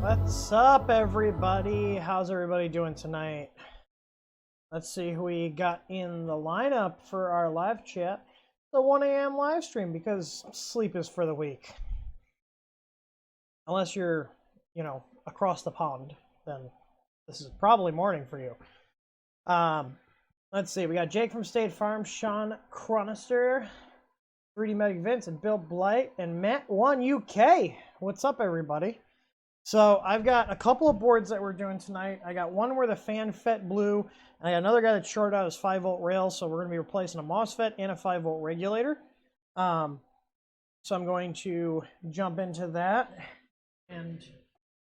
What's up, everybody? How's everybody doing tonight? Let's see who we got in the lineup for our live chat. The 1 a.m. live stream, because sleep is for the weak. Unless you're, across the pond, then this is probably morning for you. Let's see. We got Jake from State Farm, Sean Cronister, 3D Medic Vince, and Bill Blight, and Matt1UK. What's up, everybody? So I've got a couple of boards that we're doing tonight. I got one where the fan FET blew, and I got another guy that shorted out his 5-volt rail, so we're going to be replacing a MOSFET and a 5-volt regulator. So I'm going to jump into that and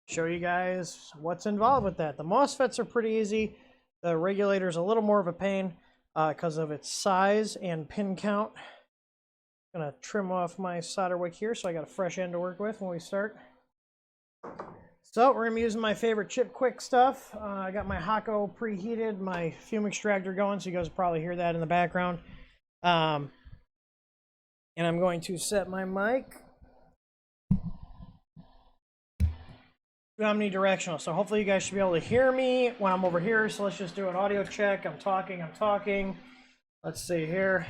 show you guys what's involved with that. The MOSFETs are pretty easy. The regulator's a little more of a pain because of its size and pin count. I'm going to trim off my solder wick here so I got a fresh end to work with when we start. So we're going to be using my favorite chip quick stuff. I got my Hako preheated, my fume extractor going, so you guys will probably hear that in the background. And I'm going to set my mic to omnidirectional. So hopefully you guys should be able to hear me when I'm over here. So let's just do an audio check. I'm talking. Let's see here.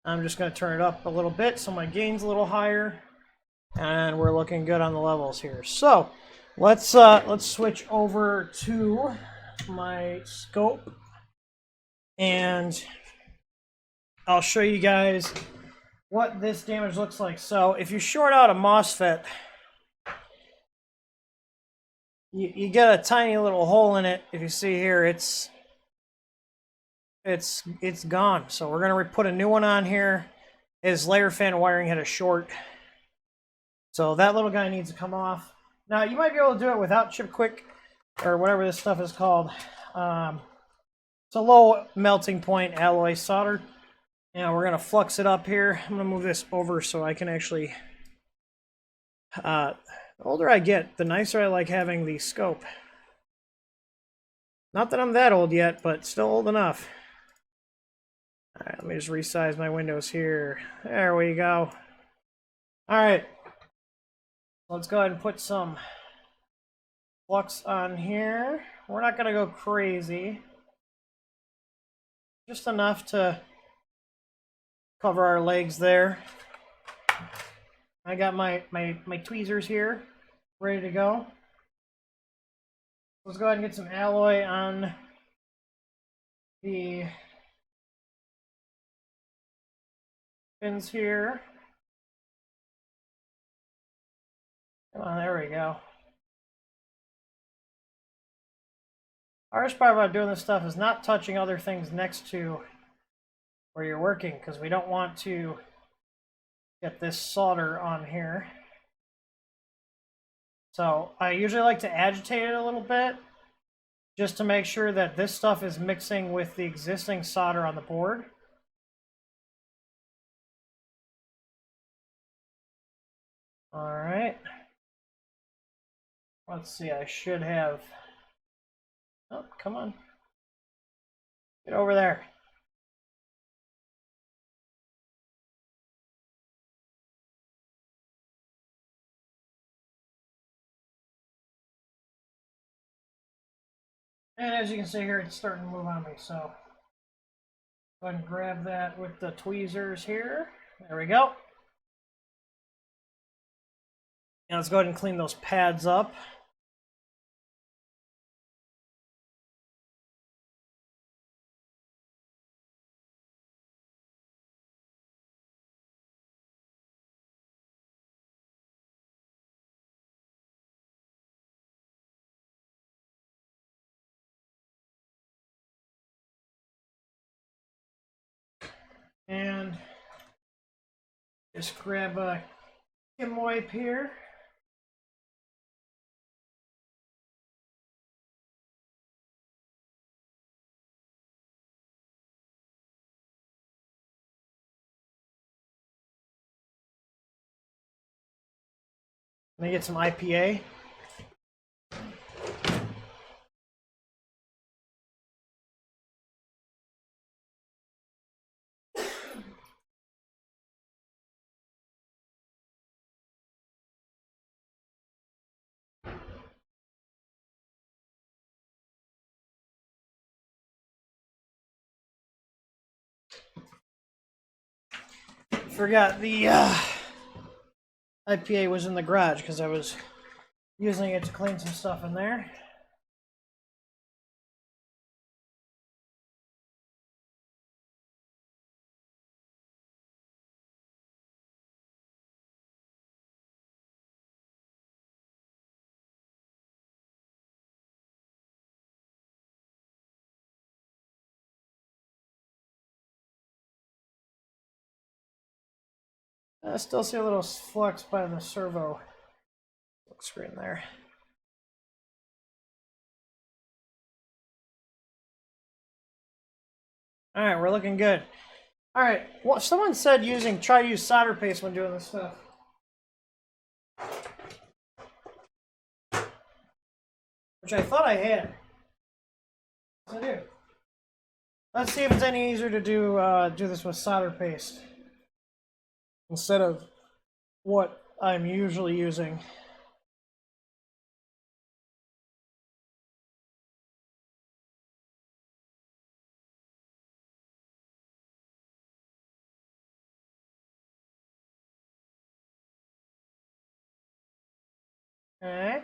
I'm just going to turn it up a little bit so my gain's a little higher. And we're looking good on the levels here. So let's switch over to my scope, and I'll show you guys what this damage looks like. So if you short out a MOSFET, you get a tiny little hole in it. If you see here, it's gone. So we're gonna put a new one on here. His layer fan wiring had a short. So that little guy needs to come off. Now, you might be able to do it without chip quick, or whatever this stuff is called. It's a low melting point alloy solder. And we're going to flux it up here. I'm going to move this over so I can actually... the older I get, the nicer I like having the scope. Not that I'm that old yet, but still old enough. Alright, let me just resize my windows here. There we go. Alright. Let's go ahead and put some flux on here. We're not going to go crazy. Just enough to cover our legs there. I got my tweezers here ready to go. Let's go ahead and get some alloy on the pins here. Come on, there we go. Hardest part about doing this stuff is not touching other things next to where you're working, because we don't want to get this solder on here. So I usually like to agitate it a little bit just to make sure that this stuff is mixing with the existing solder on the board. All right. Let's see, I should have... Oh, come on. Get over there. And as you can see here, it's starting to move on me, so go ahead and grab that with the tweezers here. There we go. And let's go ahead and clean those pads up. And just grab a Kim wipe here. Let me get some IPA. forgot the IPA was in the garage because I was using it to clean some stuff in there. I still see a little flux by the servo screen there. All right, we're looking good. All right, well, someone said try to use solder paste when doing this stuff. Which I thought I had. Yes, I do. Let's see if it's any easier to do this with solder paste instead of what I'm usually using. Okay.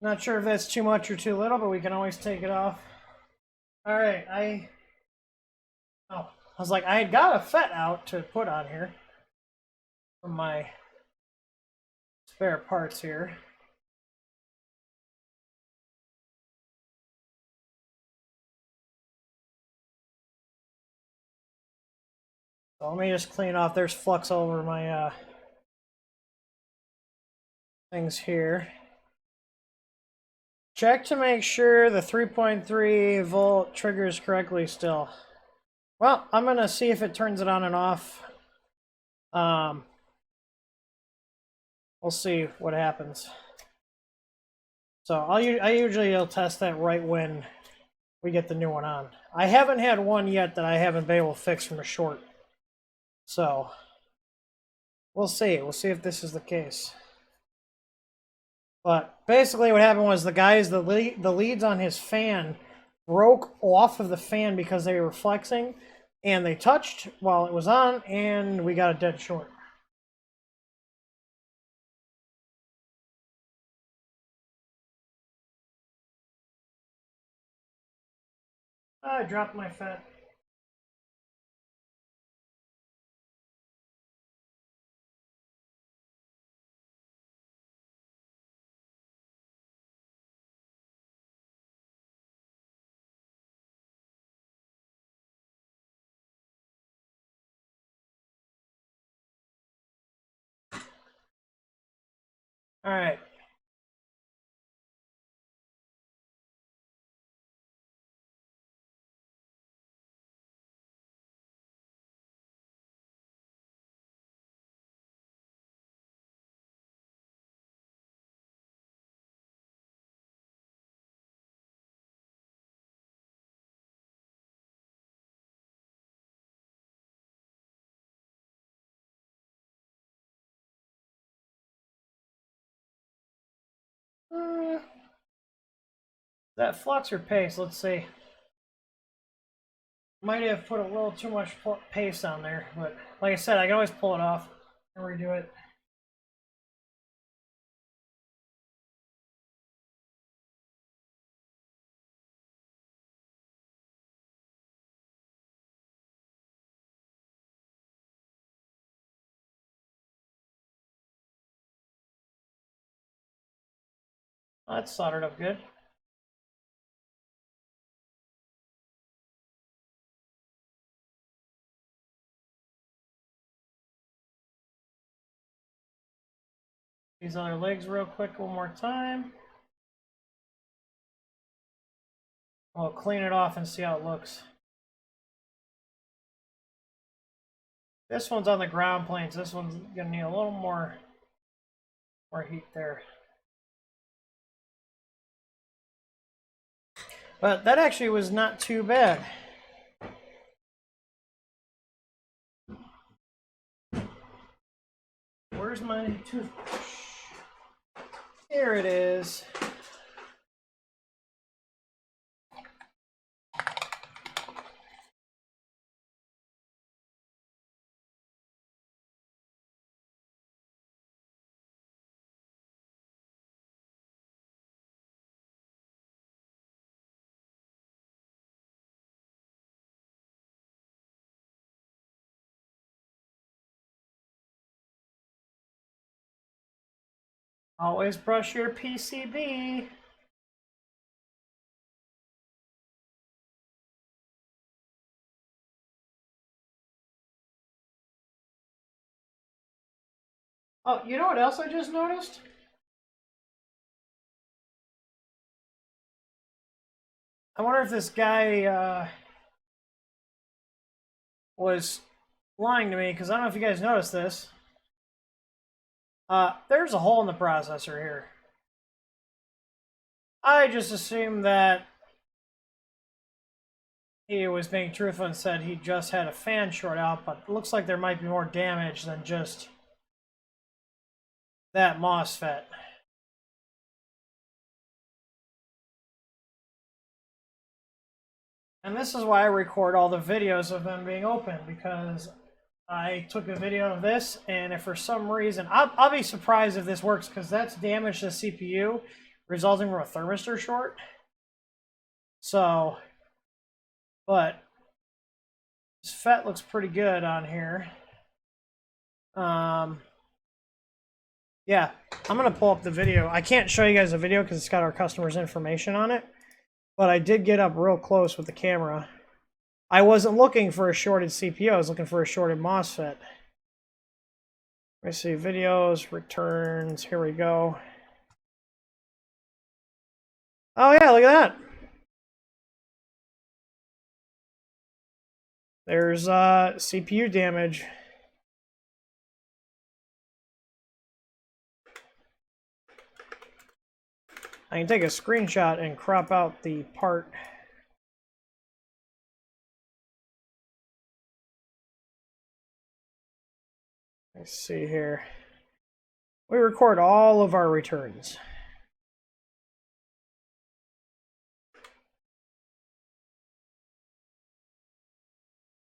Not sure if that's too much or too little, but we can always take it off. All right, I was like, I had got a FET out to put on here from my spare parts here. So let me just clean off. There's flux all over my things here. Check to make sure the 3.3 volt triggers correctly still. Well, I'm going to see if it turns it on and off. We'll see what happens. So I usually will test that right when we get the new one on. I haven't had one yet that I haven't been able to fix from a short. So we'll see. We'll see if this is the case. But basically what happened was the leads on his fan broke off of the fan because they were flexing, and they touched while it was on, and we got a dead short. I dropped my FET. All right. That flux or paste, let's see. Might have put a little too much paste on there, but like I said, I can always pull it off and redo it. Oh, that's soldered up good. These other legs real quick one more time. We'll clean it off and see how it looks. This one's on the ground planes. This one's gonna need a little more heat there. But that actually was not too bad. where's my toothbrush? Here it is. Always brush your PCB. Oh, you know what else I just noticed? I wonder if this guy was lying to me, because I don't know if you guys noticed this. There's a hole in the processor here. I just assumed that he was being truthful and said he just had a fan short out, but it looks like there might be more damage than just that MOSFET. And this is why I record all the videos of them being open, because I took a video of this, and if for some reason, I'll be surprised if this works, because that's damage to the CPU resulting from a thermistor short. So, but this FET looks pretty good on here. Yeah, I'm gonna pull up the video. I can't show you guys the video because it's got our customer's information on it, but I did get up real close with the camera. I wasn't looking for a shorted CPU, I was looking for a shorted MOSFET. Let me see, videos, returns, here we go. Oh yeah, look at that. There's CPU damage. I can take a screenshot and crop out the part. Let's see here. We record all of our returns.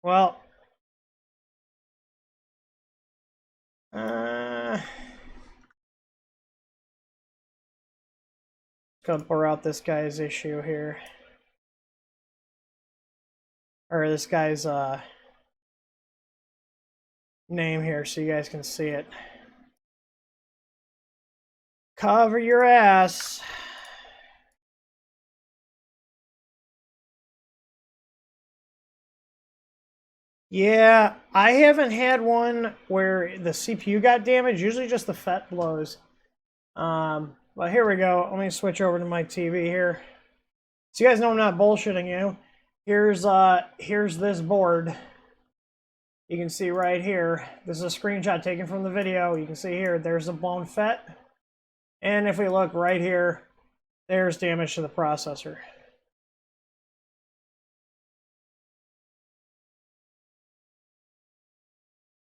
Well, gonna blur out this guy's issue here, or this guy's name here, so you guys can see it. Cover your ass. Yeah, I haven't had one where the CPU got damaged. Usually just the FET blows. But here we go. Let me switch over to my TV here. So you guys know I'm not bullshitting you. Here's this board. You can see right here. This is a screenshot taken from the video. You can see here, there's a blown FET. And if we look right here, there's damage to the processor.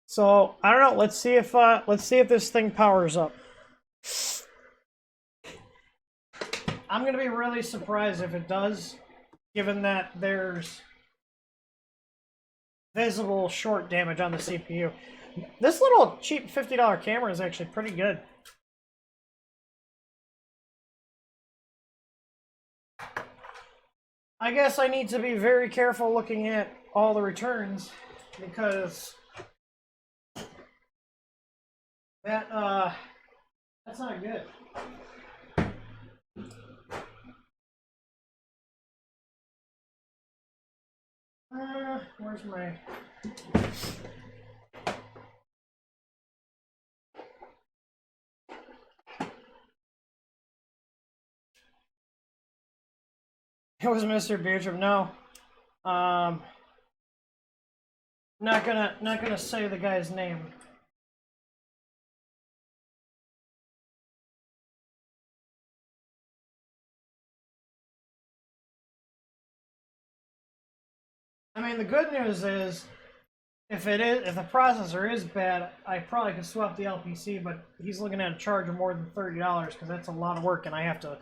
So I don't know. Let's see if this thing powers up. I'm gonna be really surprised if it does, given that there's visible short damage on the CPU. This little cheap $50 camera is actually pretty good. I guess I need to be very careful looking at all the returns, because that's not good. Where's my... It was Mr. Beardrum. No. Not gonna say the guy's name. I mean, the good news is If the processor is bad, I probably could swap the LPC, but he's looking at a charge of more than $30 because that's a lot of work, and I have to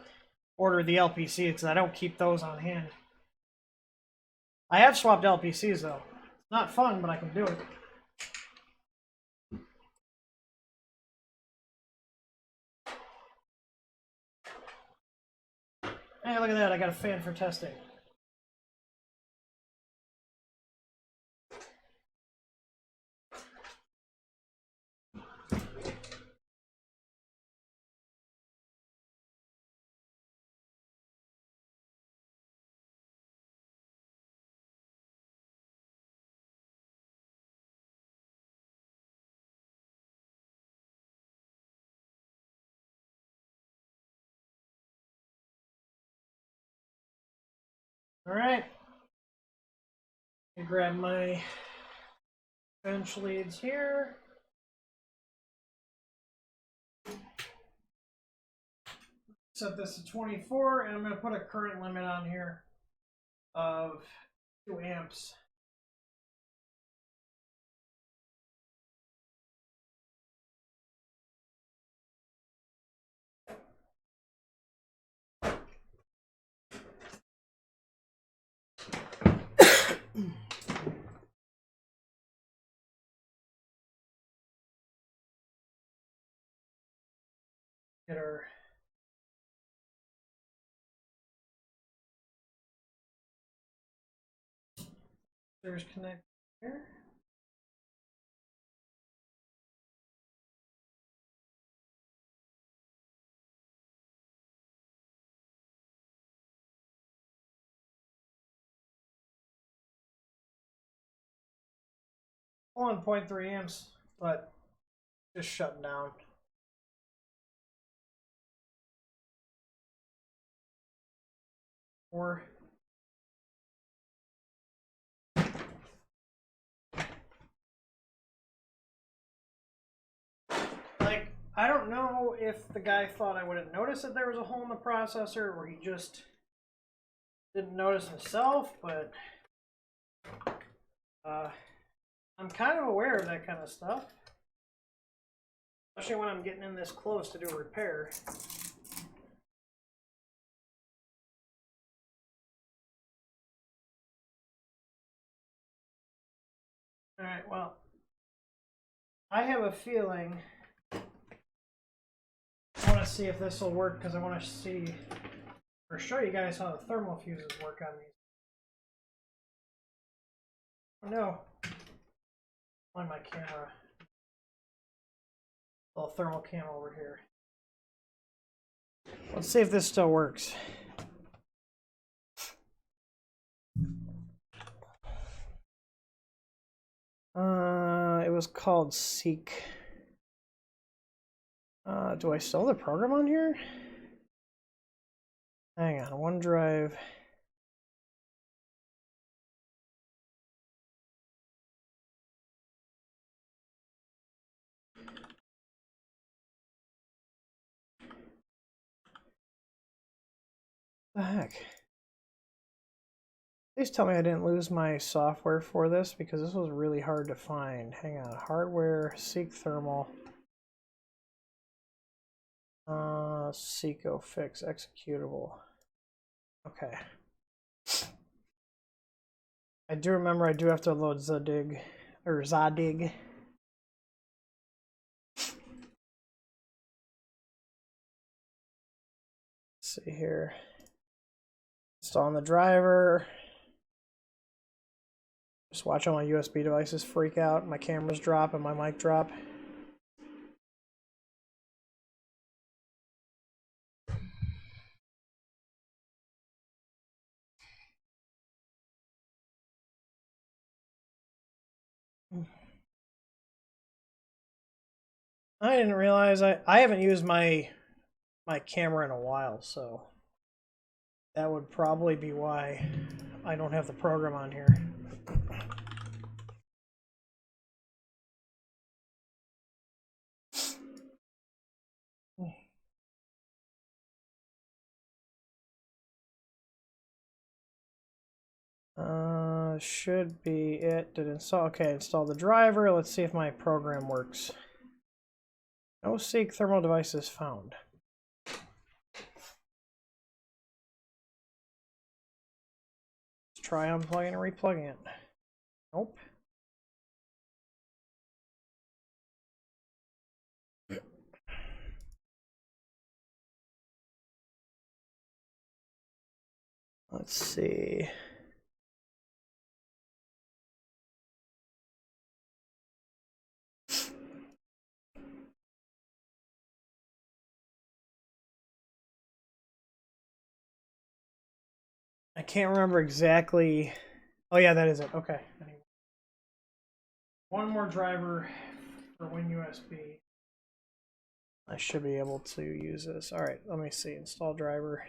order the LPC because I don't keep those on hand. I have swapped LPCs though. It's not fun, but I can do it. Hey, look at that! I got a fan for testing. All right. I grab my bench leads here. Set this to 24, and I'm going to put a current limit on here of 2 amps. Get our there's connect here. Only 0.3 amps, but just shutting down. Or like, I don't know if the guy thought I wouldn't notice that there was a hole in the processor, or he just didn't notice himself, but I'm kind of aware of that kind of stuff, especially when I'm getting in this close to do a repair. All right, well, I have a feeling I want to see if this will work because I want to see or show you guys how the thermal fuses work on these. Oh no, on my camera, little thermal cam over here. Let's see if this still works. It was called Seek. Do I still have the program on here? Hang on, OneDrive. The heck? Please tell me I didn't lose my software for this because this was really hard to find. Hang on, hardware, Seek Thermal. Seco fix executable. Okay. I do remember I do have to load Zadig or Zadig. Let's see here. Installing the driver. Just watch all my USB devices freak out. My cameras drop and my mic drop. I didn't realize I haven't used my camera in a while, so that would probably be why I don't have the program on here. This should be it. Did install? Okay, install the driver. Let's see if my program works. No seek thermal devices found. Let's try unplugging and replugging it. Nope. Let's see. I can't remember exactly. Oh yeah, that is it. Okay. One more driver for WinUSB. I should be able to use this. All right, let me see. Install driver.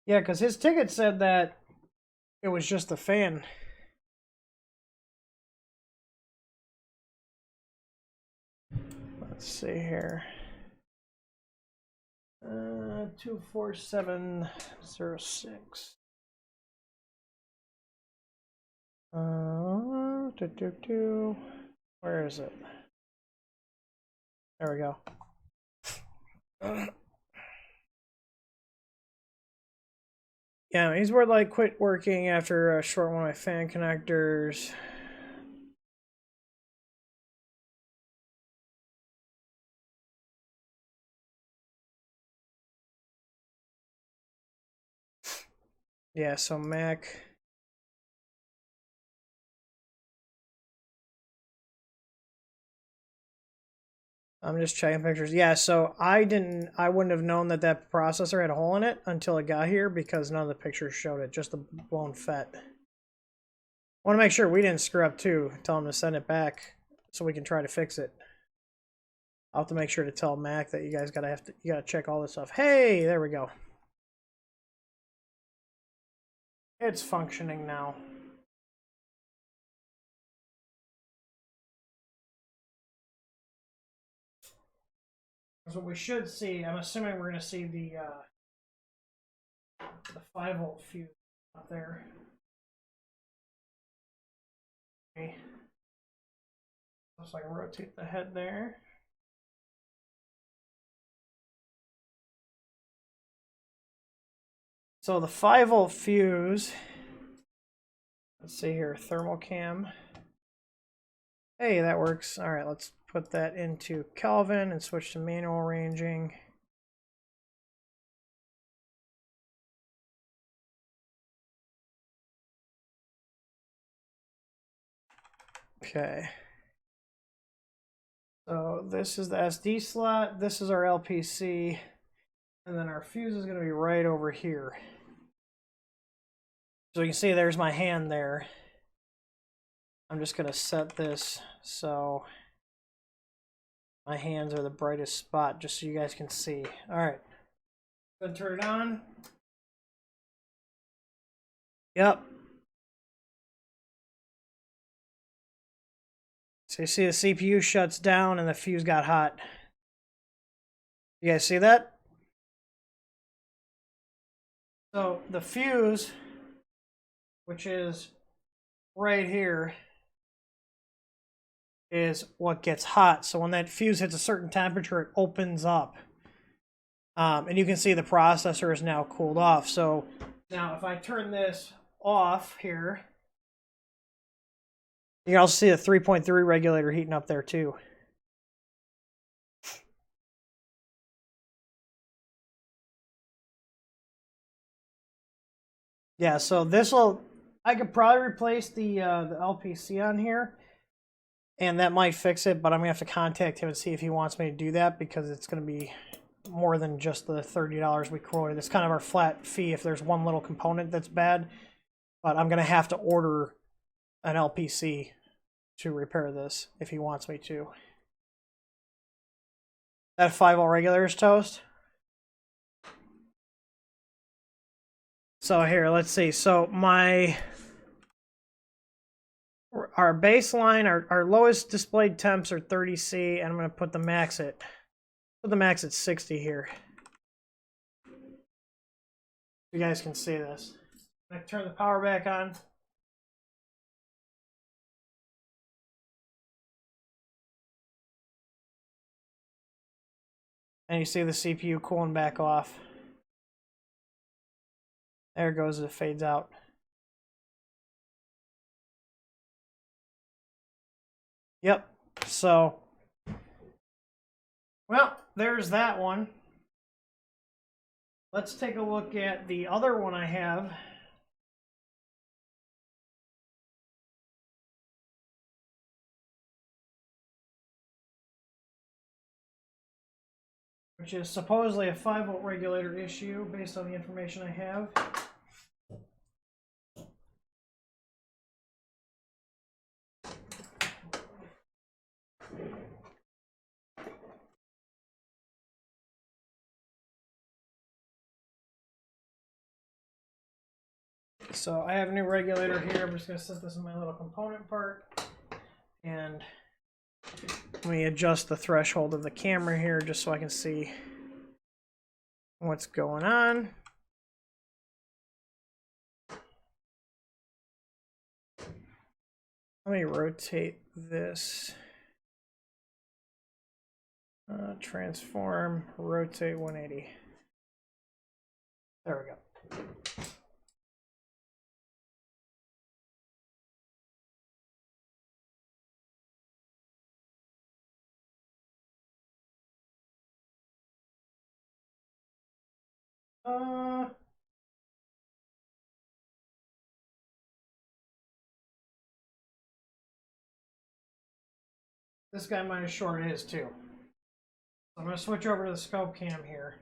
Yeah, because his ticket said that it was just the fan. Let's see here. 24706. Where is it? There we go. Yeah, he's word like quit working after a short one of my fan connectors. Yeah, so Mac. I'm just checking pictures. Yeah, so I wouldn't have known that that processor had a hole in it until it got here because none of the pictures showed it, just the blown FET. Want to make sure we didn't screw up too. Tell them to send it back so we can try to fix it. I'll have to make sure to tell Mac that you guys gotta check all this stuff. Hey, there we go. It's functioning now. That's what we should see. I'm assuming we're gonna see the 5-volt fuse up there. Okay. Looks like I rotate the head there. So the 5-volt fuse, let's see here, thermal cam. Hey, that works. All right, let's put that into Kelvin and switch to manual ranging. Okay. So this is the SD slot, this is our LPC, and then our fuse is going to be right over here. So you can see there's my hand there. I'm just going to set this so my hands are the brightest spot, just so you guys can see. All right. Go turn it on. Yep. So you see the CPU shuts down and the fuse got hot. You guys see that? So the fuse, which is right here, is what gets hot. So when that fuse hits a certain temperature, it opens up. And you can see the processor is now cooled off. So now if I turn this off here, you can also see the 3.3 regulator heating up there too. Yeah, so this will, I could probably replace the LPC on here, and that might fix it, but I'm gonna have to contact him and see if he wants me to do that because it's gonna be more than just the $30 we quoted. It's kind of our flat fee if there's one little component that's bad, but I'm gonna have to order an LPC to repair this if he wants me to. That 5-volt regulator is toast. So here, let's see. So my our baseline, our lowest displayed temps are 30C, and I'm going to put the max at 60 here. You guys can see this. I turn the power back on. And you see the CPU cooling back off. There it goes, it fades out. Yep, so, well, there's that one. Let's take a look at the other one I have. Which is supposedly a 5-volt regulator issue based on the information I have. So I have a new regulator here. I'm just going to set this in my little component part. And let me adjust the threshold of the camera here just so I can see what's going on. Let me rotate this. Transform, rotate 180. There we go. This guy might have shorted his too. I'm going to switch over to the scope cam here.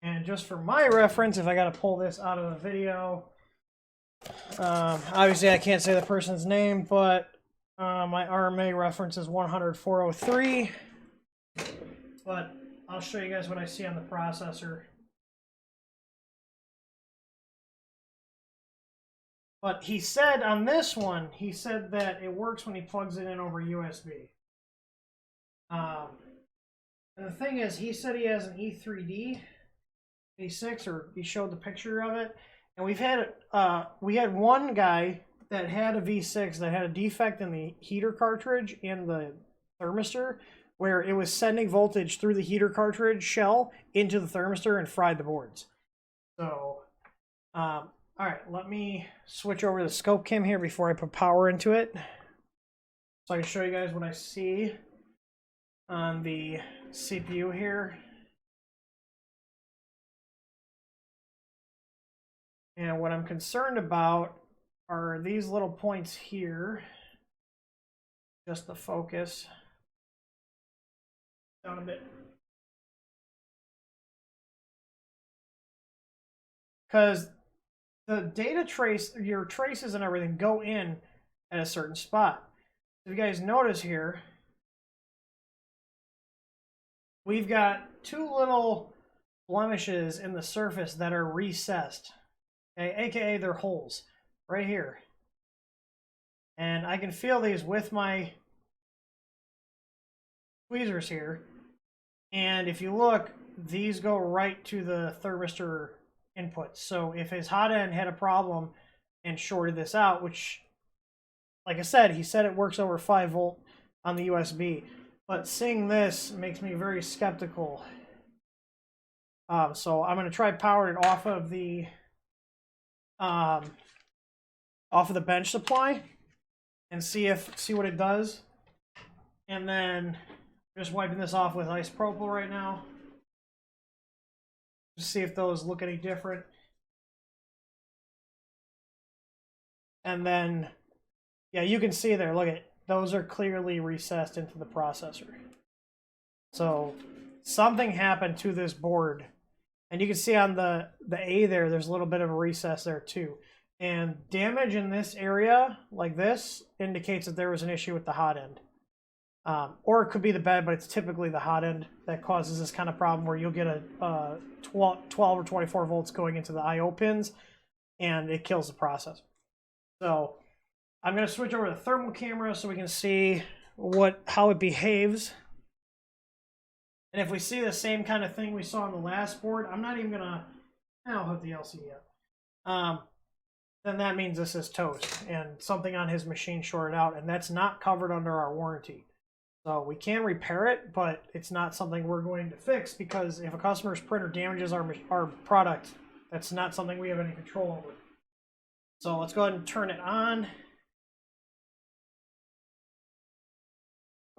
And just for my reference, if I got to pull this out of the video, obviously I can't say the person's name, but my RMA reference is 100-403. But I'll show you guys what I see on the processor. But he said on this one, he said that it works when he plugs it in over USB. And the thing is, he said he has an E3D V6, or he showed the picture of it. And we had one guy that had a V6 that had a defect in the heater cartridge and the thermistor, where it was sending voltage through the heater cartridge shell into the thermistor and fried the boards. So, all right, let me switch over to the scope cam here before I put power into it, so I can show you guys what I see on the CPU here. And what I'm concerned about are these little points here. Just the focus down a bit. Because the data trace, your traces and everything go in at a certain spot. If you guys notice here, we've got two little blemishes in the surface that are recessed, okay? AKA they're holes right here. And I can feel these with my tweezers here. And if you look, these go right to the thermistor input. So if his hot end had a problem and shorted this out, which, like I said, he said it works over 5 volt on the USB. But seeing this makes me very skeptical. So I'm going to try powering it off of the bench supply and see what it does. And then just wiping this off with isopropyl right now. Just see if those look any different. And then, yeah, you can see there, look at it. Those are clearly recessed into the processor. So something happened to this board. And you can see on the A there, there's a little bit of a recess there too. And damage in this area, like this, indicates that there was an issue with the hot end. Or it could be the bed, but it's typically the hot end that causes this kind of problem where you'll get a 12 or 24 volts going into the I/O pins, and it kills the processor. So I'm going to switch over to the thermal camera so we can see how it behaves. And if we see the same kind of thing we saw on the last board, I'm not even going to... I'll hook the LCD up. Then that means this is toast and something on his machine shorted out, and that's not covered under our warranty. So we can repair it, but it's not something we're going to fix, because if a customer's printer damages our product, that's not something we have any control over. So let's go ahead and turn it on.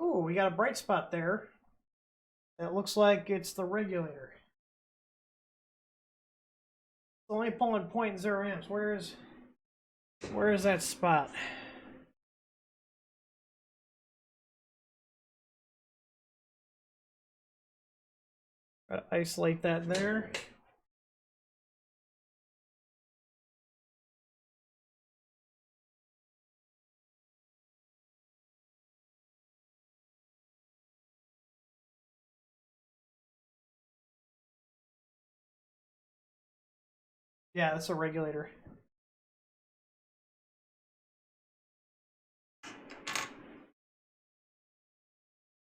Ooh, we got a bright spot there. That looks like it's the regulator. It's only pulling 0.0 amps. Where is that spot? Gotta isolate that there. Yeah, that's a regulator.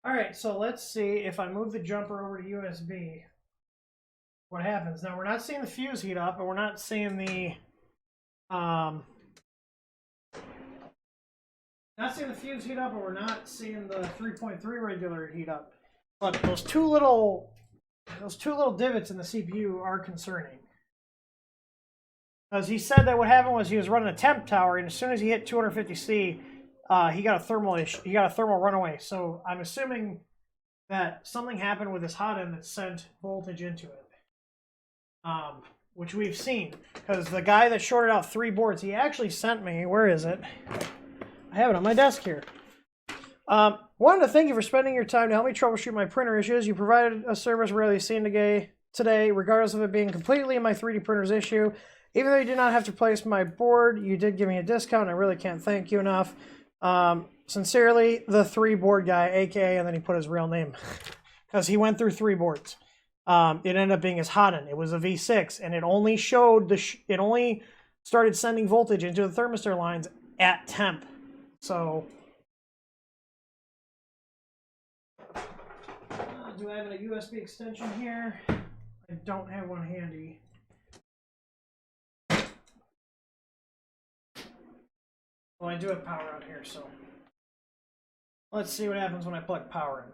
Alright, so let's see if I move the jumper over to USB, what happens. Now, we're not seeing the fuse heat up, and we're not seeing the fuse heat up, and we're not seeing the 3.3 regulator heat up. But those two little divots in the CPU are concerning. Because he said that what happened was he was running a temp tower, and as soon as he hit 250C, he got a thermal issue. He got a thermal runaway. So I'm assuming that something happened with his hot end that sent voltage into it, which we've seen. Because the guy that shorted out 3 boards, he actually sent me. Where is it? I have it on my desk here. Wanted to thank you for spending your time to help me troubleshoot my printer issues. You provided a service rarely seen today, regardless of it being completely my 3D printer's issue. Even though you did not have to replace my board, you did give me a discount. I really can't thank you enough. Sincerely, the 3 board guy, aka, and then he put his real name, because he went through 3 boards. It ended up being his hot end. It was a V6, and it only showed it only started sending voltage into the thermistor lines at temp. So, do I have a USB extension here? I don't have one handy. Well, I do have power out here, so let's see what happens when I plug power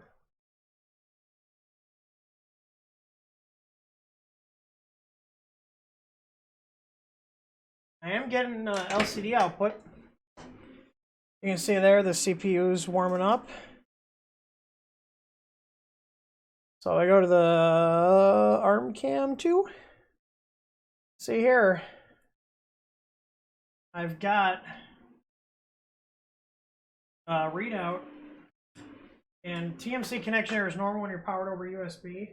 in. I am getting LCD output. You can see there the CPU is warming up. So I go to the ARM cam 2. See here, I've got readout, and TMC connection error is normal when you're powered over USB.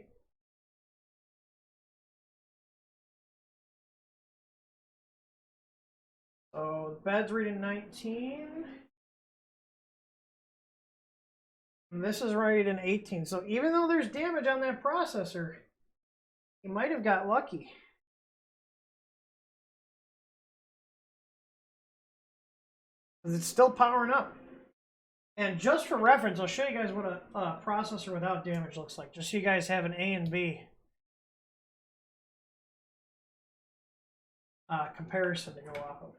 So the bed's reading 19. And this is reading 18. So even though there's damage on that processor, you might have got lucky. Because it's still powering up. And just for reference, I'll show you guys what a processor without damage looks like, just so you guys have an A and B comparison to go off of.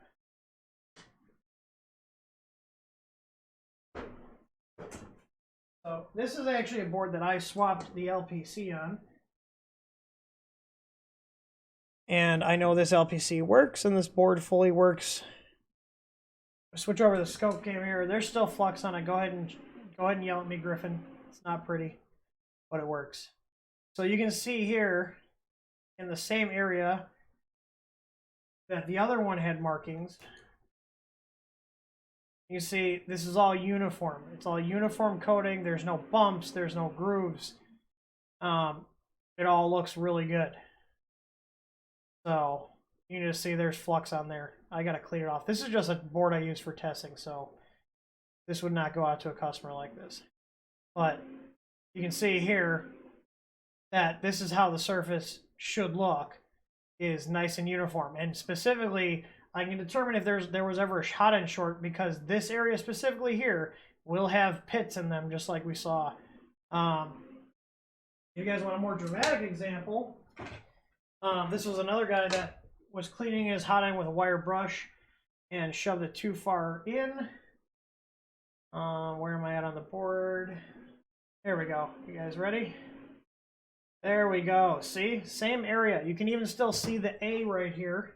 So this is actually a board that I swapped the LPC on. And I know this LPC works, and this board fully works. Switch over the scope cam here. There's still flux on it. Go ahead and yell at me, Griffin. It's not pretty, but it works. So you can see here in the same area that the other one had markings. You see this is all uniform. It's all uniform coating. There's no bumps. There's no grooves. It all looks really good. So you can just see there's flux on there. I gotta clean it off. This is just a board I use for testing, so this would not go out to a customer like this. But you can see here that this is how the surface should look, is nice and uniform. And specifically, I can determine if there was ever a hot and short, because this area specifically here will have pits in them, just like we saw. If you guys want a more dramatic example, this was another guy that was cleaning his hot end with a wire brush and shoved it too far in. Where am I at on the board? There we go. You guys ready? There we go. See? Same area. You can even still see the A right here.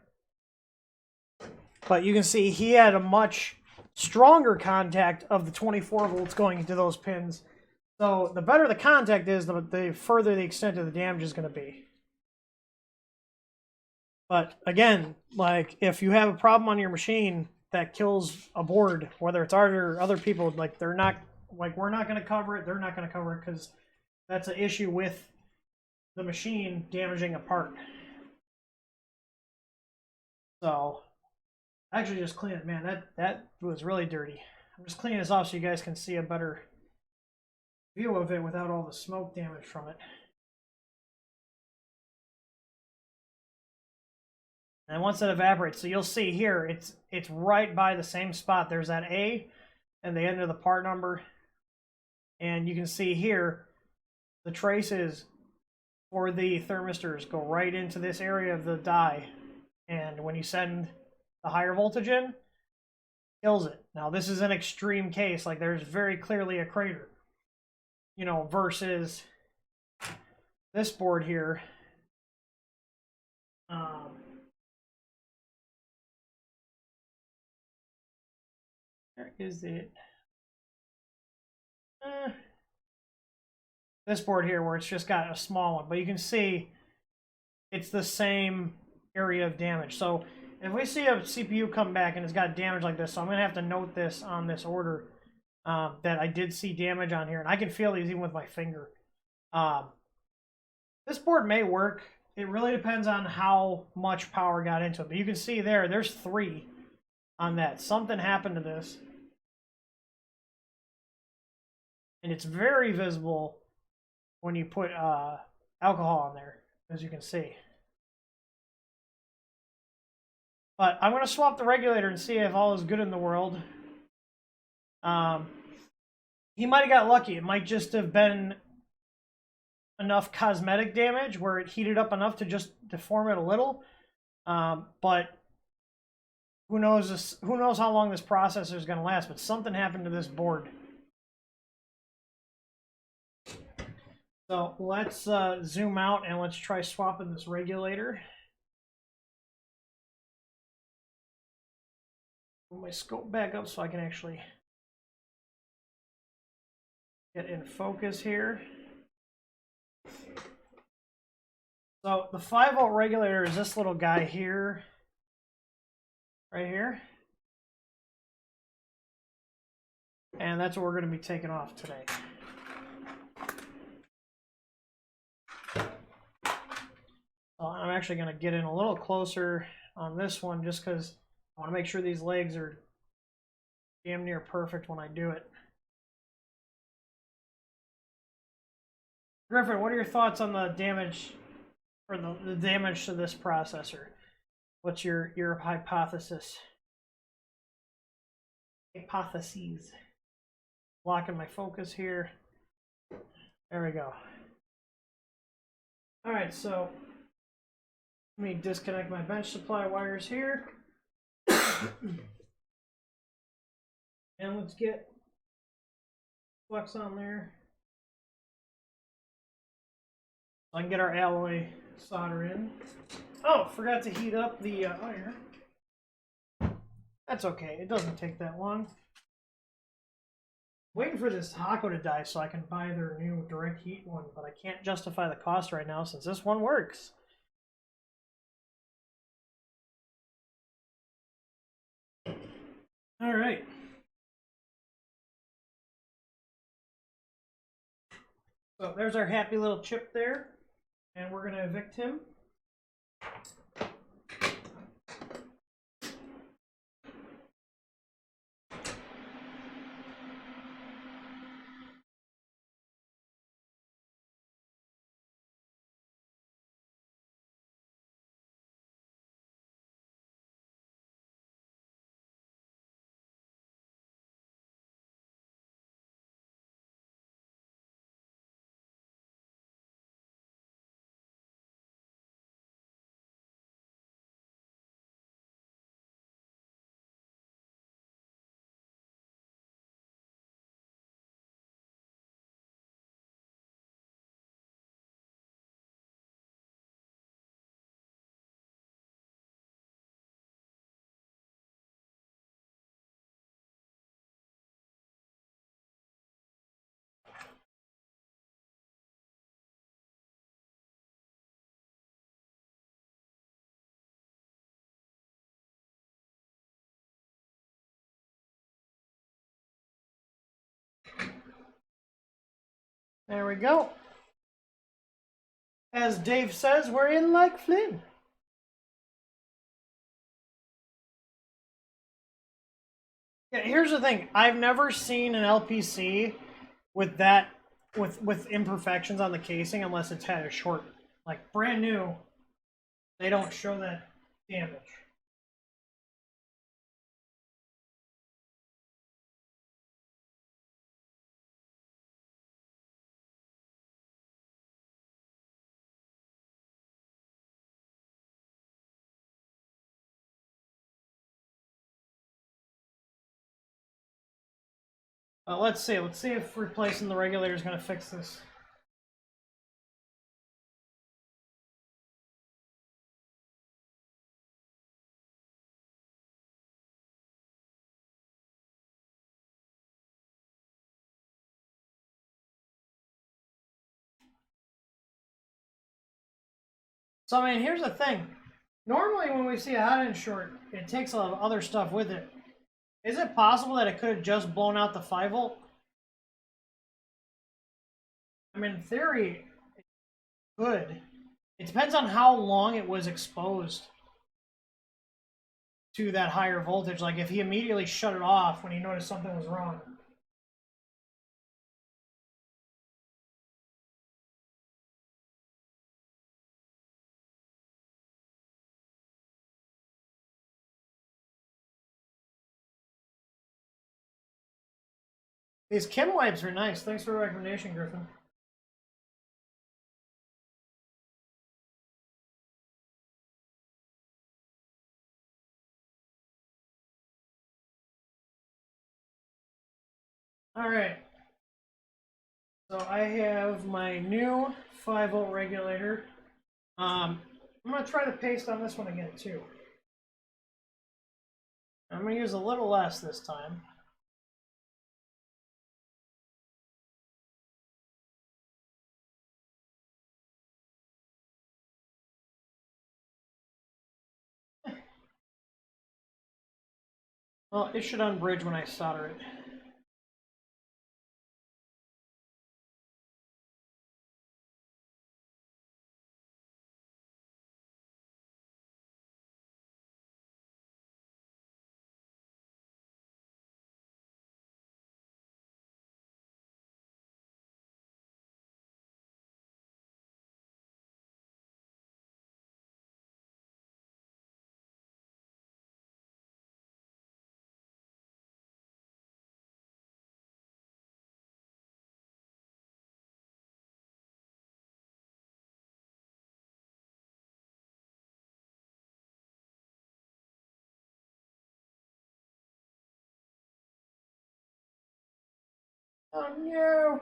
But you can see he had a much stronger contact of the 24 volts going into those pins. So the better the contact is, the further the extent of the damage is going to be. But again, like, if you have a problem on your machine that kills a board, whether it's ours or other people, like, they're not, like, we're not going to cover it, they're not going to cover it, because that's an issue with the machine damaging a part. So, actually just clean it. Man, that was really dirty. I'm just cleaning this off so you guys can see a better view of it without all the smoke damage from it. And once it evaporates, so you'll see here, it's right by the same spot. There's that A and the end of the part number. And you can see here, the traces for the thermistors go right into this area of the die. And when you send the higher voltage in, kills it. Now, this is an extreme case. Like, there's very clearly a crater. You know, versus this board here. Where is it? This board here, where it's just got a small one, but you can see it's the same area of damage. So if we see a CPU come back and it's got damage like this, so I'm going to have to note this on this order, that I did see damage on here, and I can feel these even with my finger. This board may work. It really depends on how much power got into it. But you can see there's 3 on that. Something happened to this. And it's very visible when you put alcohol on there, as you can see. But I'm going to swap the regulator and see if all is good in the world. He might have got lucky. It might just have been enough cosmetic damage where it heated up enough to just deform it a little. But who knows how long this processor is going to last. But something happened to this board. So let's zoom out and let's try swapping this regulator. Put my scope back up so I can actually get in focus here. So the 5-volt regulator is this little guy here, right here. And that's what we're going to be taking off today. So I'm actually going to get in a little closer on this one just because I want to make sure these legs are damn near perfect when I do it. Griffin, what are your thoughts on the damage, or the damage to this processor? What's your hypothesis? Hypotheses. Blocking my focus here. There we go. All right, so let me disconnect my bench supply wires here. And let's get flux on there. So I can get our alloy solder in. Oh, forgot to heat up the iron. That's okay, it doesn't take that long. Waiting for this Taco to die so I can buy their new direct heat one, but I can't justify the cost right now since this one works. All right. So there's our happy little chip there, and we're going to evict him. There we go. As Dave says, we're in like Flynn. Yeah, here's the thing. I've never seen an LPC with that with imperfections on the casing unless it's had a short, like brand new. They don't show that damage. Let's see. Let's see if replacing the regulator is going to fix this. So, I mean, here's the thing. Normally, when we see a hot end short, it takes a lot of other stuff with it. Is it possible that it could have just blown out the 5-volt? I mean, in theory, it could. It depends on how long it was exposed to that higher voltage. Like, if he immediately shut it off when he noticed something was wrong. These Kim wipes are nice. Thanks for the recommendation, Griffin. All right. So I have my new 5-volt regulator. I'm going to try to paste on this one again, too. I'm going to use a little less this time. Well, it should unbridge when I solder it. Oh no!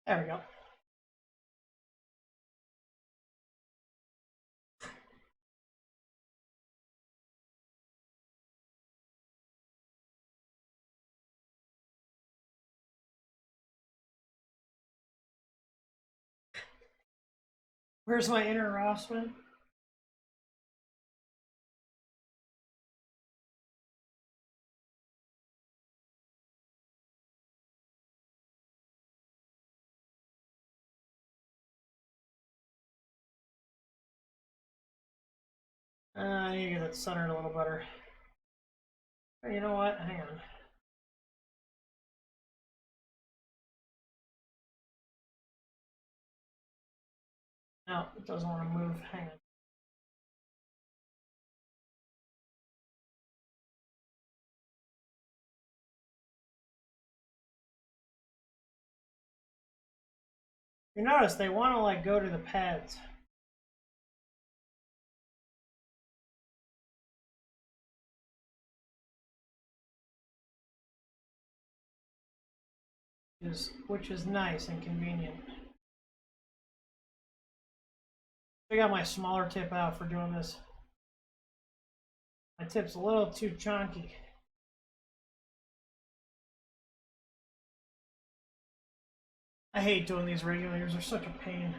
There we go. Where's my inner Rossman? I need to get it centered a little better. You know what? Hang on. No, it doesn't want to move. Hang on. You notice they want to like go to the pads. Which is nice and convenient. I got my smaller tip out for doing this. My tip's a little too chunky. I hate doing these regulators, they're such a pain.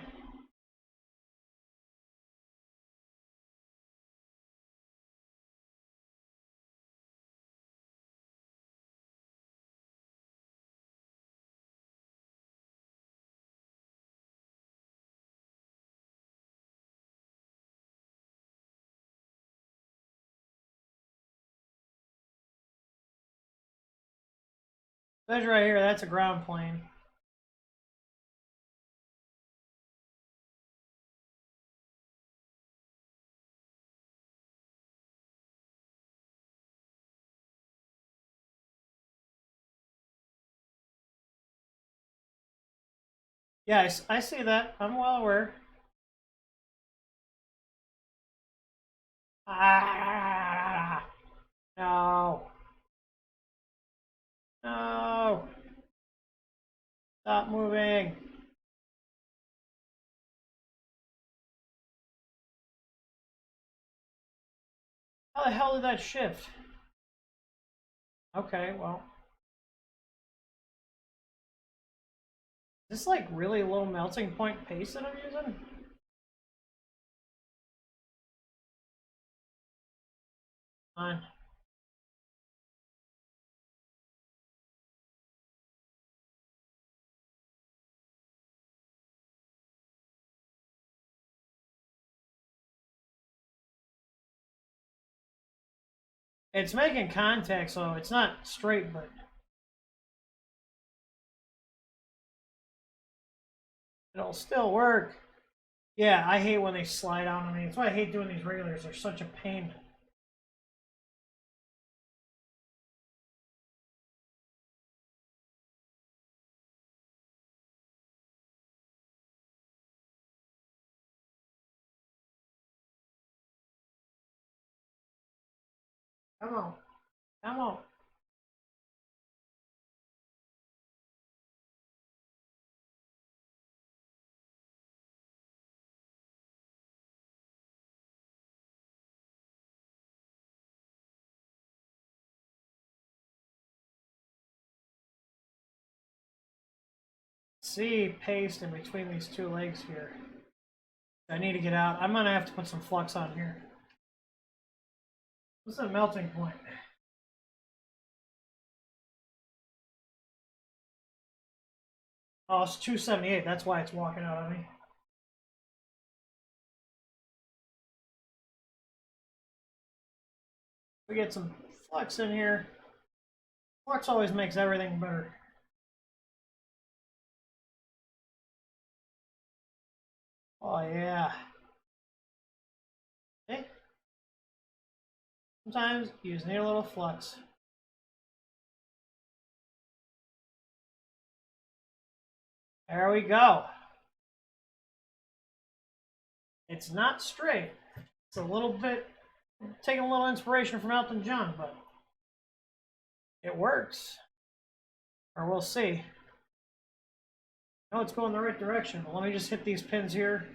That's right here, that's a ground plane. Yeah, I see that. I'm well aware. Ah, no. No. Stop moving. How the hell did that shift? Okay, well. Is this like really low melting point paste that I'm using? Fine. It's making contact, so it's not straight, but it'll still work. Yeah, I hate when they slide out on me. That's why I hate doing these regulars. They're such a pain. Come on. Come on. See paste in between these two legs here. I need to get out. I'm gonna have to put some flux on here. What's the melting point? Oh, it's 278. That's why it's walking out on me. We get some flux in here. Flux always makes everything better. Oh yeah. Okay. Sometimes you just need a little flux. There we go. It's not straight. It's a little bit taking a little inspiration from Elton John, but it works. Or we'll see. I know it's going the right direction, but let me just hit these pins here.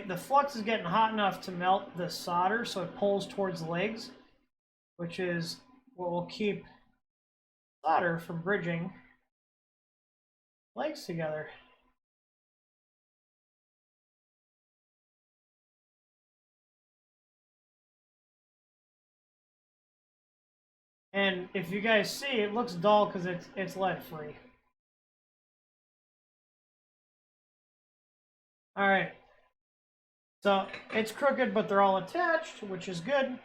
The flux is getting hot enough to melt the solder, so it pulls towards the legs, which is what will keep solder from bridging legs together. And if you guys see, it looks dull because it's lead free. All right. So it's crooked, but they're all attached, which is good.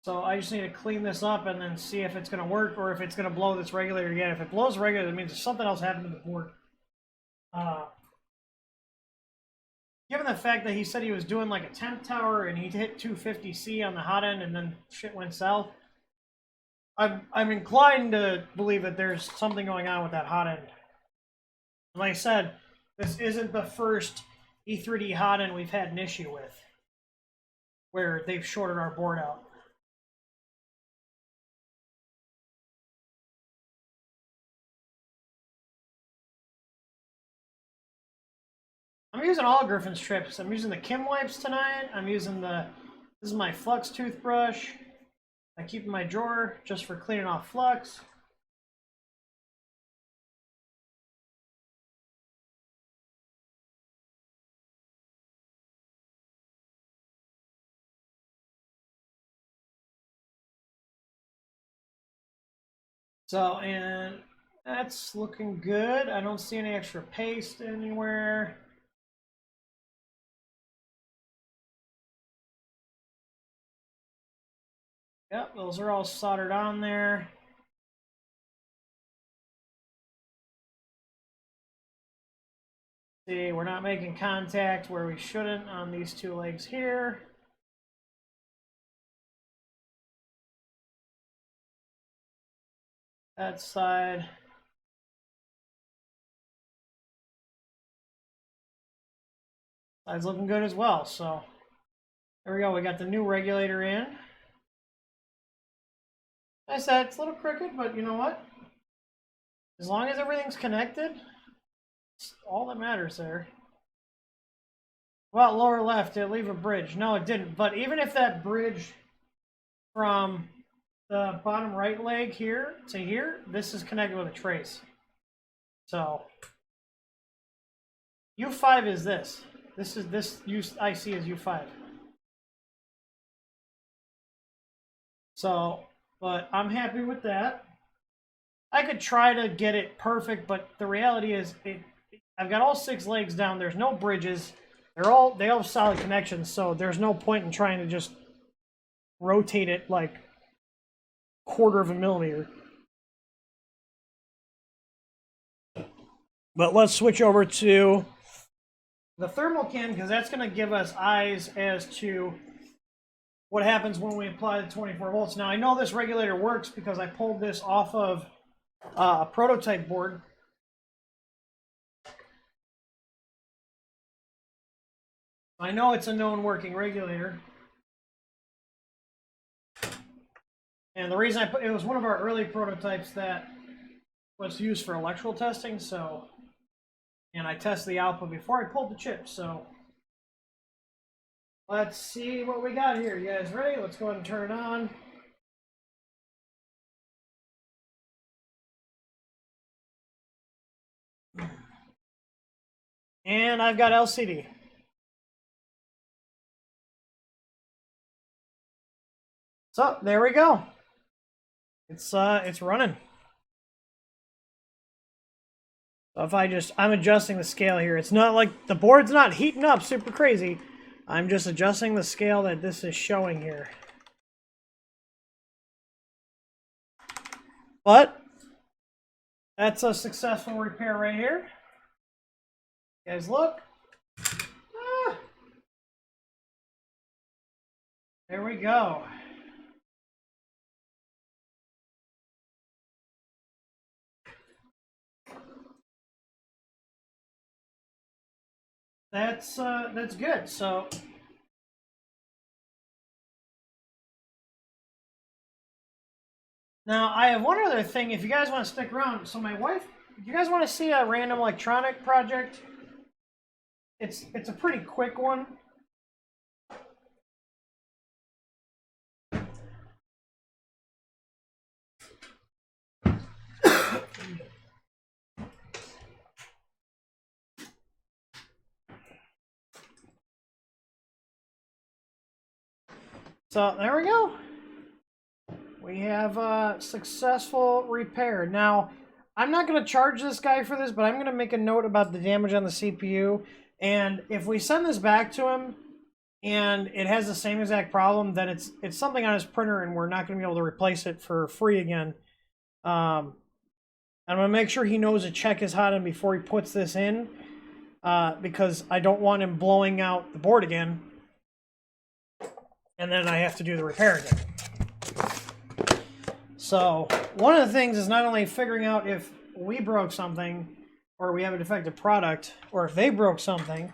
So I just need to clean this up and then see if it's going to work or if it's going to blow this regulator again. If it blows the regulator, that means there's something else happened to the board. Given the fact that he said he was doing like a temp tower and he hit 250C on the hot end and then shit went south, I'm inclined to believe that there's something going on with that hot end. Like I said, this isn't the first E3D hot end we've had an issue with, where they've shorted our board out. I'm using all Griffin's trips. I'm using the Kim wipes tonight. I'm using this is my Flux toothbrush. I keep in my drawer just for cleaning off Flux. So, and that's looking good. I don't see any extra paste anywhere. Yep, those are all soldered on there. See, we're not making contact where we shouldn't on these two legs here. That side. Side's looking good as well. So there we go. We got the new regulator in. I said it's a little crooked, but you know what? As long as everything's connected, it's all that matters there. Well, lower left, did it leave a bridge? No, it didn't. But even if that bridge from the bottom right leg here to here, this is connected with a trace. So U5 is this. This IC is U5. So, but I'm happy with that. I could try to get it perfect, but the reality is I've got all 6 legs down. There's no bridges. They all have solid connections, so there's no point in trying to just rotate it like 1/4 of a millimeter. But let's switch over to the thermal can, because that's going to give us eyes as to what happens when we apply the 24 volts. Now, I know this regulator works because I pulled this off of a prototype board. I know it's a known working regulator. And the reason it was one of our early prototypes that was used for electrical testing, so, and I tested the output before I pulled the chip, so let's see what we got here. You guys ready? Let's go ahead and turn it on. And I've got LCD. So there we go. It's running. So if I'm adjusting the scale here. It's not like the board's not heating up super crazy. I'm just adjusting the scale that this is showing here. But that's a successful repair right here. You guys look. Ah. There we go. That's good. So now I have one other thing. If you guys want to stick around, so my wife, if you guys want to see a random electronic project, it's a pretty quick one. So there we go. We have a successful repair. Now, I'm not going to charge this guy for this, but I'm going to make a note about the damage on the CPU. And if we send this back to him and it has the same exact problem, then it's something on his printer and we're not going to be able to replace it for free again. I'm going to make sure he knows to check his hot end before he puts this in, because I don't want him blowing out the board again. And then I have to do the repair again. So one of the things is not only figuring out if we broke something or we have a defective product or if they broke something,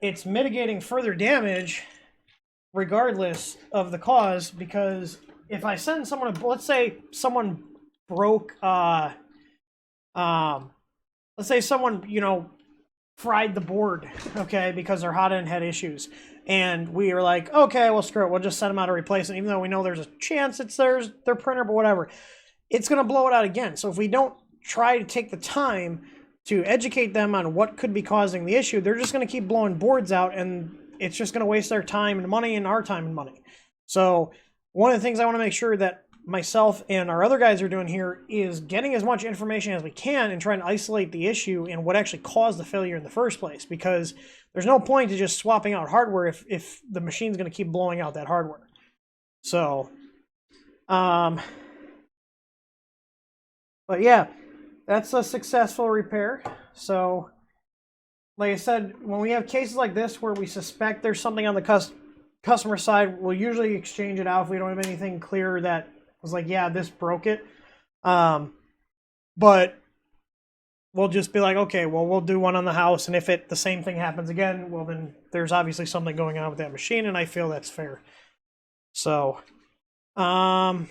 it's mitigating further damage regardless of the cause, because if I send someone, let's say someone broke, let's say someone, fried the board, okay, because their hot end had issues. And we were like, okay, well, screw it. We'll just send them out to replace it, even though we know there's a chance it's their printer, but whatever. It's going to blow it out again. So if we don't try to take the time to educate them on what could be causing the issue, they're just going to keep blowing boards out, and it's just going to waste their time and money and our time and money. So one of the things I want to make sure that myself and our other guys are doing here is getting as much information as we can and trying to isolate the issue and what actually caused the failure in the first place, because there's no point to just swapping out hardware if the machine's going to keep blowing out that hardware. So but yeah, that's a successful repair. So like I said, when we have cases like this where we suspect there's something on the customer side, we'll usually exchange it out if we don't have anything clear that was like, yeah, this broke it. But we'll just be like, okay, well, we'll do one on the house, and if the same thing happens again, well, then there's obviously something going on with that machine, and I feel that's fair. So, John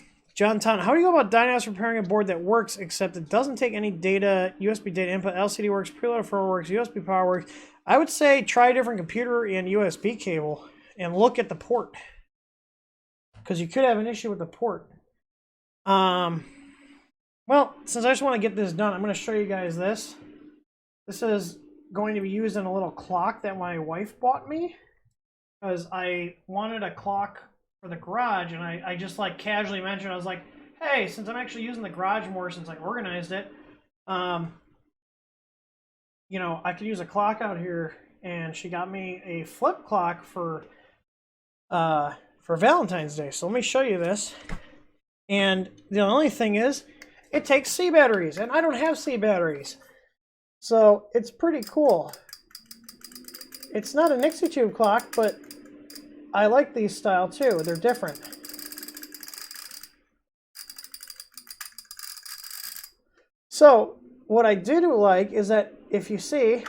Town, how do you go about Diagnostic repairing a board that works except it doesn't take any data, USB data input, LCD works, preload firmware works, USB power works? I would say try a different computer and USB cable and look at the port, because you could have an issue with the port. Well, since I just want to get this done, I'm going to show you guys this. This is going to be used in a little clock that my wife bought me, because I wanted a clock for the garage, and I just like casually mentioned, I was like, hey, since I'm actually using the garage more since I organized it, you know, I could use a clock out here, and she got me a flip clock for Valentine's Day. So let me show you this. And the only thing is, it takes C batteries, and I don't have C batteries. So it's pretty cool. It's not a Nixie tube clock, but I like these style too. They're different. So what I do like is that if you see,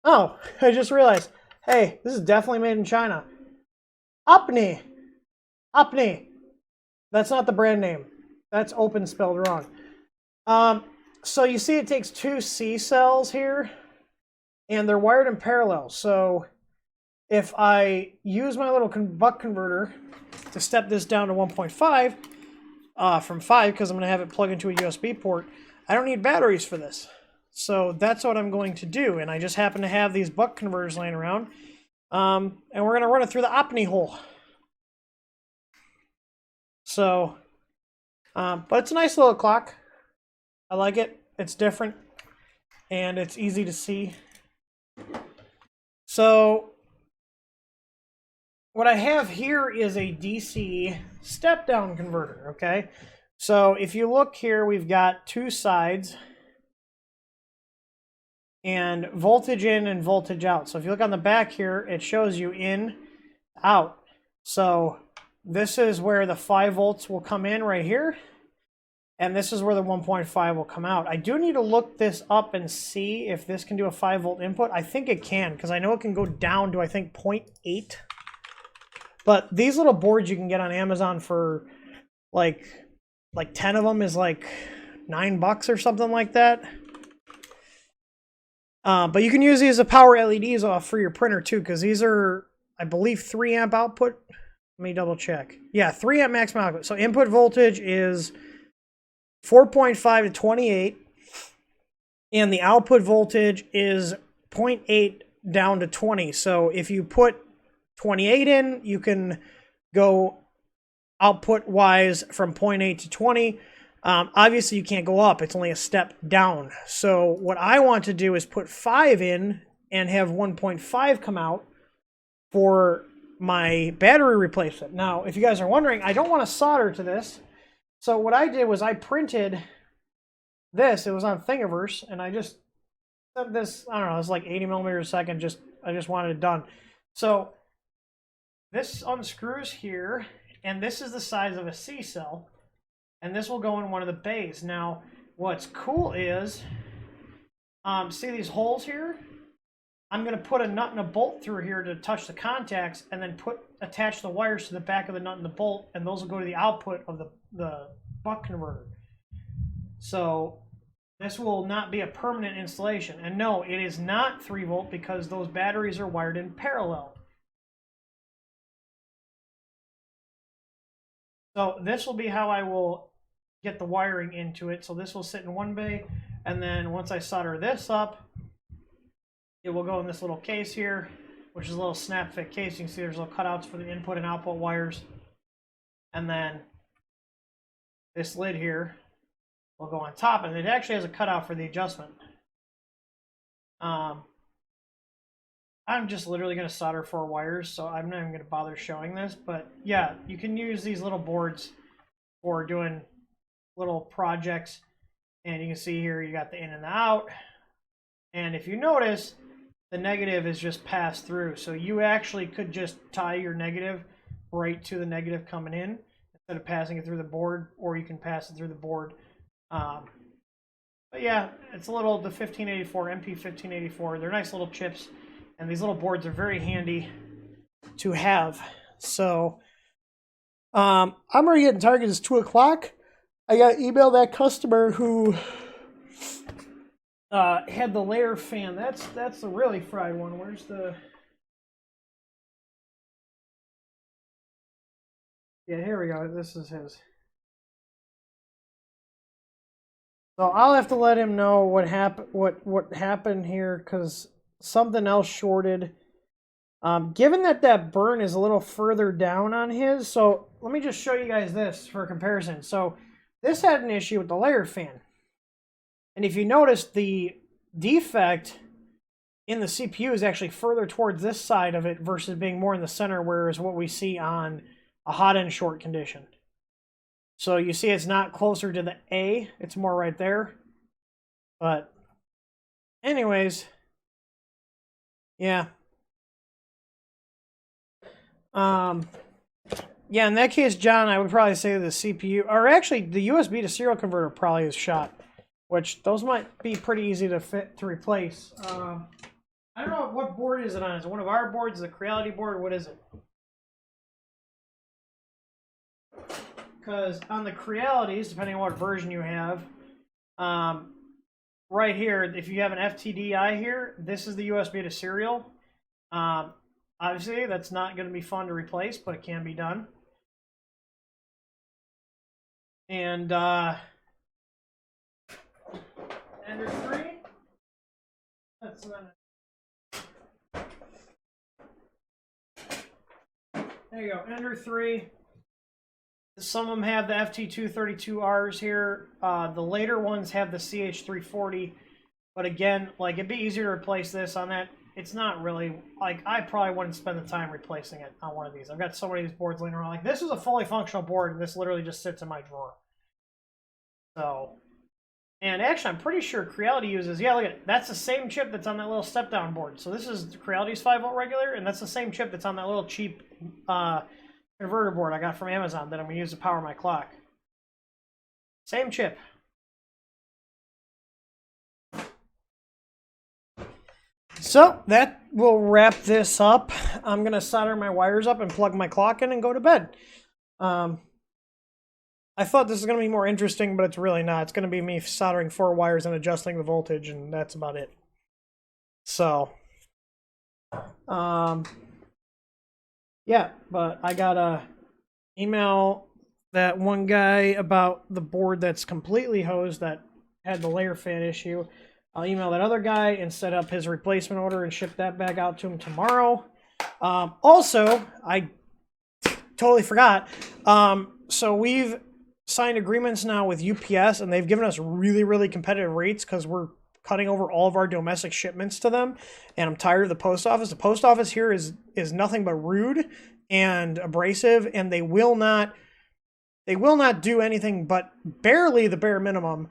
oh, I just realized, hey, this is definitely made in China. Opni. That's not the brand name. That's open spelled wrong. So you see it takes two C cells here, and they're wired in parallel. So if I use my little buck converter to step this down to 1.5 from 5, because I'm going to have it plug into a USB port, I don't need batteries for this. So that's what I'm going to do. And I just happen to have these buck converters laying around. And we're going to run it through the Opni hole. So, but it's a nice little clock. I like it. It's different. And it's easy to see. So, what I have here is a DC step-down converter, okay? So, if you look here, we've got two sides. And voltage in and voltage out. So, if you look on the back here, it shows you in, out. So, this is where the 5 volts will come in right here. And this is where the 1.5 will come out. I do need to look this up and see if this can do a 5 volt input. I think it can, because I know it can go down to, I think, 0.8. But these little boards you can get on Amazon for like 10 of them is like $9 or something like that. But you can use these as power LEDs for your printer too, because these are, I believe, 3 amp output. Let me double check. Yeah, 3 amp maximum output. So input voltage is 4.5 to 28, and the output voltage is 0.8 down to 20. So if you put 28 in, you can go output wise from 0.8 to 20. Obviously you can't go up, it's only a step down. So what I want to do is put 5 in and have 1.5 come out for my battery replacement. Now, if you guys are wondering, I don't want to solder to this. So what I did was I printed this. It was on Thingiverse, and I just sent this, I don't know, it's like 80 millimeters a second. I just wanted it done. So this unscrews here, and this is the size of a C cell, and this will go in one of the bays. Now, what's cool is, see these holes here? I'm going to put a nut and a bolt through here to touch the contacts, and then attach the wires to the back of the nut and the bolt, and those will go to the output of the buck converter. So This will not be a permanent installation. And no, it is not 3 volt because those batteries are wired in parallel. So this will be how I will get the wiring into it. So this will sit in one bay, and then once I solder this up, it will go in this little case here, which is a little snap fit case. You can see there's little cutouts for the input and output wires. And then this lid here will go on top, and it actually has a cutout for the adjustment. I'm just literally going to solder 4 wires, so I'm not even going to bother showing this. But yeah, you can use these little boards for doing little projects. And you can see here you got the in and the out. And if you notice, the negative is just passed through. So you actually could just tie your negative right to the negative coming in instead of passing it through the board, or you can pass it through the board. But yeah, it's a little, the 1584, MP1584, they're nice little chips. And these little boards are very handy to have. So I'm already getting targeted. It's 2 o'clock. I got to email that customer who had the layer fan. That's the really fried one. Where's the... Yeah, here we go. This is his. So I'll have to let him know what happened here, because something else shorted. Given that burn is a little further down on his, so let me just show you guys this for comparison. So this had an issue with the layer fan. And if you notice, the defect in the CPU is actually further towards this side of it versus being more in the center, whereas what we see on a hot end short condition. So you see it's not closer to the A, it's more right there. But anyways, yeah. Yeah, in that case, John, I would probably say the CPU, or actually the USB to serial converter probably is shot, which those might be pretty easy to replace. I don't know what board is it on. Is it one of our boards? Is it a Creality board? What is it? Because on the Crealities, depending on what version you have, right here, if you have an FTDI here, this is the USB to serial. Obviously, that's not going to be fun to replace, but it can be done. And Ender 3. That's there you go, Ender 3. Some of them have the FT232Rs here. The later ones have the CH340. But again, like, it'd be easier to replace this on that. It's not really, like, I probably wouldn't spend the time replacing it on one of these. I've got so many of these boards laying around. Like, this is a fully functional board, and this literally just sits in my drawer. So, and actually, I'm pretty sure Creality uses, yeah, look at it. That's the same chip that's on that little step-down board. So this is Creality's 5-volt regulator, and that's the same chip that's on that little cheap converter board I got from Amazon that I'm going to use to power my clock. Same chip. So that will wrap this up. I'm going to solder my wires up and plug my clock in and go to bed. I thought this was going to be more interesting, but it's really not. It's going to be me soldering 4 wires and adjusting the voltage, and that's about it. So, yeah, but I got to email that one guy about the board that's completely hosed that had the layer fan issue. I'll email that other guy and set up his replacement order and ship that back out to him tomorrow. Also, I totally forgot. So we've signed agreements now with UPS, and they've given us really, really competitive rates because we're cutting over all of our domestic shipments to them. And I'm tired of the post office. The post office here is nothing but rude and abrasive, and they will not do anything but barely the bare minimum.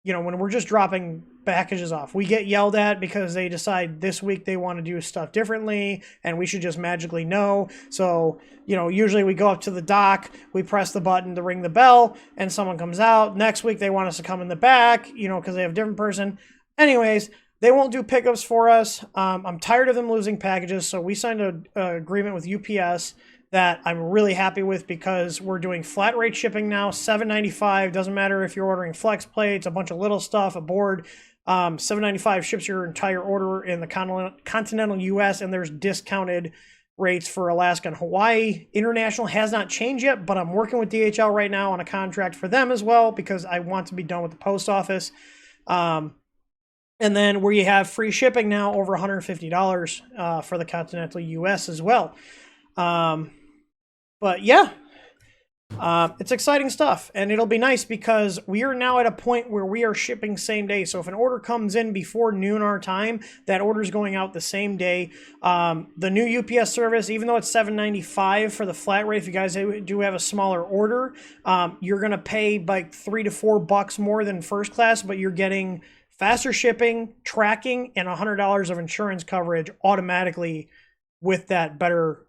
You know, when we're just dropping packages off, we get yelled at because they decide this week they want to do stuff differently and we should just magically know. So, you know, usually we go up to the dock, we press the button to ring the bell, and someone comes out. Next week they want us to come in the back, you know, because they have a different person. Anyways, they won't do pickups for us. I'm tired of them losing packages, so we signed an agreement with UPS that I'm really happy with because we're doing flat rate shipping now, $7.95. Doesn't matter if you're ordering flex plates, a bunch of little stuff, a board. $7.95 ships your entire order in the continental US, and there's discounted rates for Alaska and Hawaii. International has not changed yet, but I'm working with DHL right now on a contract for them as well because I want to be done with the post office. And then where you have free shipping now over $150 for the continental US as well. But yeah, it's exciting stuff, and it'll be nice because we are now at a point where we are shipping same day. So if an order comes in before noon our time, that order is going out the same day. The new UPS service, even though it's $7.95 for the flat rate, if you guys do have a smaller order, you're going to pay like $3 to $4 more than first class, but you're getting faster shipping, tracking, and $100 of insurance coverage automatically with that better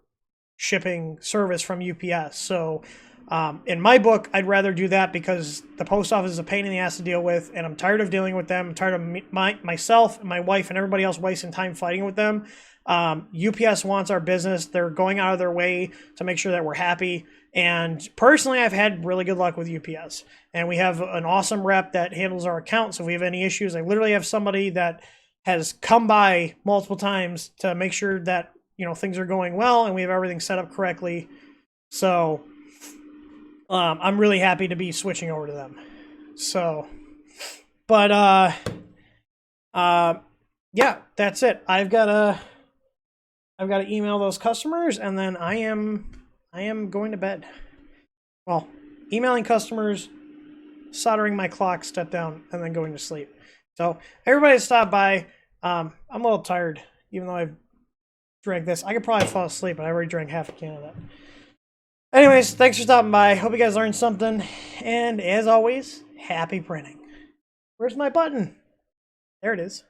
shipping service from UPS. So in my book, I'd rather do that because the post office is a pain in the ass to deal with, and I'm tired of dealing with them. I'm tired of myself and my wife and everybody else wasting time fighting with them. UPS wants our business. They're going out of their way to make sure that we're happy. And personally, I've had really good luck with UPS. And we have an awesome rep that handles our account. So if we have any issues, I literally have somebody that has come by multiple times to make sure that things are going well and we have everything set up correctly. So I'm really happy to be switching over to them. So, but yeah, that's it. I've got to email those customers, and then I am going to bed. Well, emailing customers, soldering my clock, step down, and then going to sleep. So everybody stop by. I'm a little tired, even though I've drank this. I could probably fall asleep, but I already drank half a can of that. Anyways, thanks for stopping by. Hope you guys learned something. And as always, happy printing. Where's my button? There it is.